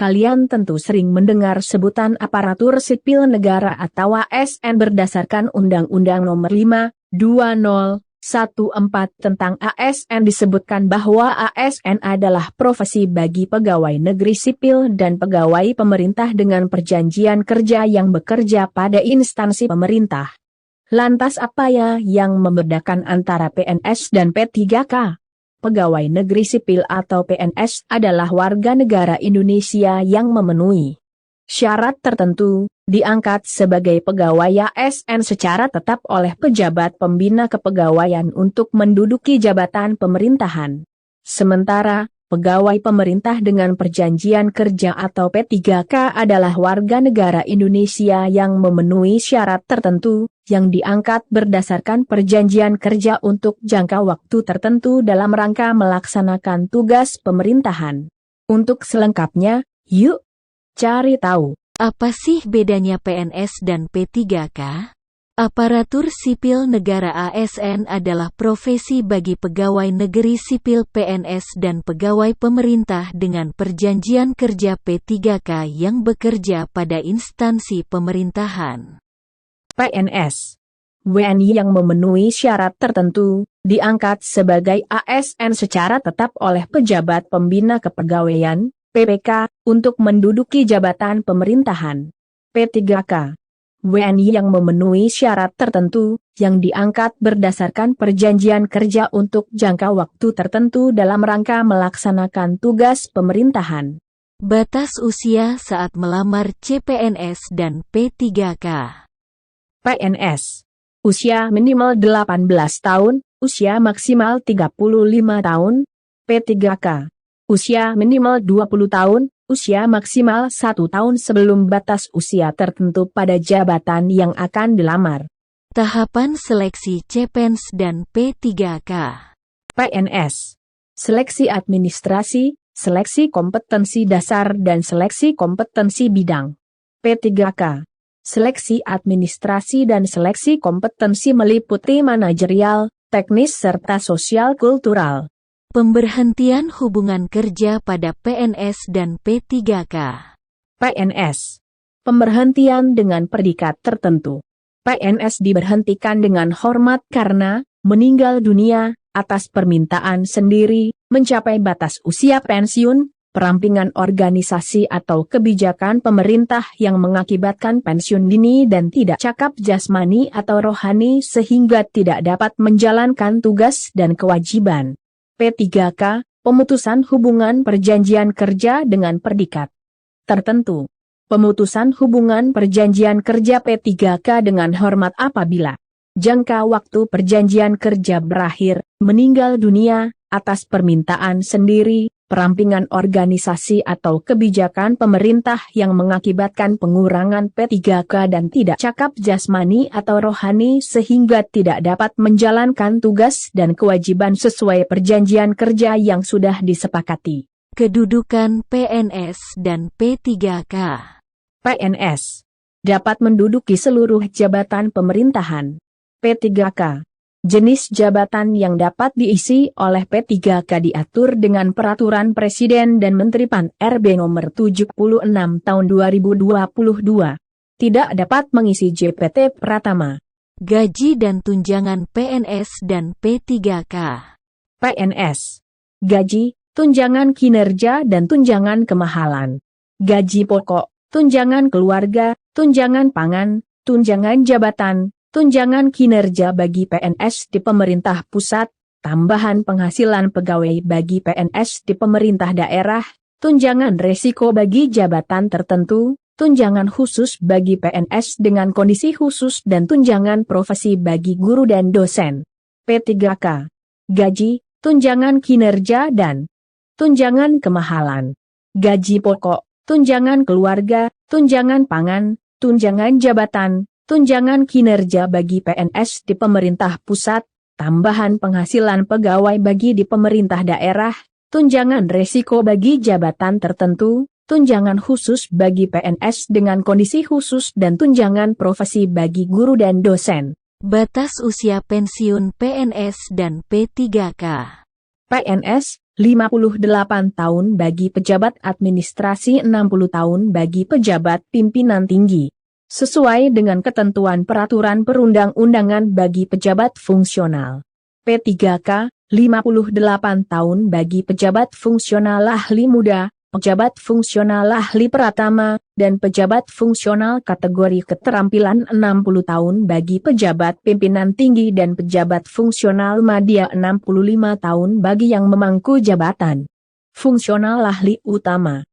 Kalian tentu sering mendengar sebutan aparatur sipil negara atau ASN berdasarkan Undang-Undang Nomor 5/2014 tentang ASN. Disebutkan bahwa ASN adalah profesi bagi pegawai negeri sipil dan pegawai pemerintah dengan perjanjian kerja yang bekerja pada instansi pemerintah. Lantas apa ya yang membedakan antara PNS dan P3K? Pegawai negeri sipil atau PNS adalah warga negara Indonesia yang memenuhi syarat tertentu, diangkat sebagai pegawai ASN secara tetap oleh pejabat pembina kepegawaian untuk menduduki jabatan pemerintahan. Sementara, pegawai pemerintah dengan perjanjian kerja atau P3K adalah warga negara Indonesia yang memenuhi syarat tertentu, yang diangkat berdasarkan perjanjian kerja untuk jangka waktu tertentu dalam rangka melaksanakan tugas pemerintahan. Untuk selengkapnya, yuk cari tahu. Apa sih bedanya PNS dan P3K? Aparatur sipil negara ASN adalah profesi bagi pegawai negeri sipil PNS dan pegawai pemerintah dengan perjanjian kerja P3K yang bekerja pada instansi pemerintahan. PNS, WNI yang memenuhi syarat tertentu, diangkat sebagai ASN secara tetap oleh pejabat pembina kepegawaian, PPK, untuk menduduki jabatan pemerintahan. P3K, WNI yang memenuhi syarat tertentu, yang diangkat berdasarkan perjanjian kerja untuk jangka waktu tertentu dalam rangka melaksanakan tugas pemerintahan. Batas usia saat melamar CPNS dan P3K. PNS, usia minimal 18 tahun, usia maksimal 35 tahun. P3K, usia minimal 20 tahun, usia maksimal 1 tahun sebelum batas usia tertentu pada jabatan yang akan dilamar. Tahapan seleksi CPNS dan P3K. PNS, seleksi administrasi, seleksi kompetensi dasar dan seleksi kompetensi bidang. P3K, seleksi administrasi dan seleksi kompetensi meliputi manajerial, teknis serta sosial kultural. Pemberhentian hubungan kerja pada PNS dan P3K. PNS, pemberhentian dengan predikat tertentu. PNS diberhentikan dengan hormat karena meninggal dunia, atas permintaan sendiri, mencapai batas usia pensiun, perampingan organisasi atau kebijakan pemerintah yang mengakibatkan pensiun dini dan tidak cakap jasmani atau rohani sehingga tidak dapat menjalankan tugas dan kewajiban. P3K, pemutusan hubungan perjanjian kerja dengan predikat tertentu. Pemutusan hubungan perjanjian kerja P3K dengan hormat apabila jangka waktu perjanjian kerja berakhir, meninggal dunia, atas permintaan sendiri, perampingan organisasi atau kebijakan pemerintah yang mengakibatkan pengurangan P3K dan tidak cakap jasmani atau rohani sehingga tidak dapat menjalankan tugas dan kewajiban sesuai perjanjian kerja yang sudah disepakati. Kedudukan PNS dan P3K. PNS dapat menduduki seluruh jabatan pemerintahan. P3K, jenis jabatan yang dapat diisi oleh P3K diatur dengan Peraturan Presiden dan Menteri Pan-RB Nomor 76 Tahun 2022. Tidak dapat mengisi JPT Pratama. Gaji dan tunjangan PNS dan P3K. PNS, gaji, tunjangan kinerja dan tunjangan kemahalan. Gaji pokok, tunjangan keluarga, tunjangan pangan, tunjangan jabatan, tunjangan kinerja bagi PNS di pemerintah pusat, tambahan penghasilan pegawai bagi PNS di pemerintah daerah, tunjangan resiko bagi jabatan tertentu, tunjangan khusus bagi PNS dengan kondisi khusus dan tunjangan profesi bagi guru dan dosen. P3K, gaji, tunjangan kinerja dan tunjangan kemahalan. Gaji pokok, tunjangan keluarga, tunjangan pangan, tunjangan jabatan, tunjangan kinerja bagi PNS di pemerintah pusat, tambahan penghasilan pegawai bagi di pemerintah daerah, tunjangan resiko bagi jabatan tertentu, tunjangan khusus bagi PNS dengan kondisi khusus dan tunjangan profesi bagi guru dan dosen. Batas usia pensiun PNS dan P3K. PNS, 58 tahun bagi pejabat administrasi 60 tahun bagi pejabat pimpinan tinggi. Sesuai dengan ketentuan peraturan perundang-undangan bagi pejabat fungsional. P3K, 58 tahun bagi pejabat fungsional ahli muda, pejabat fungsional ahli pratama, dan pejabat fungsional kategori keterampilan 60 tahun bagi pejabat pimpinan tinggi dan pejabat fungsional madya 65 tahun bagi yang memangku jabatan fungsional ahli utama.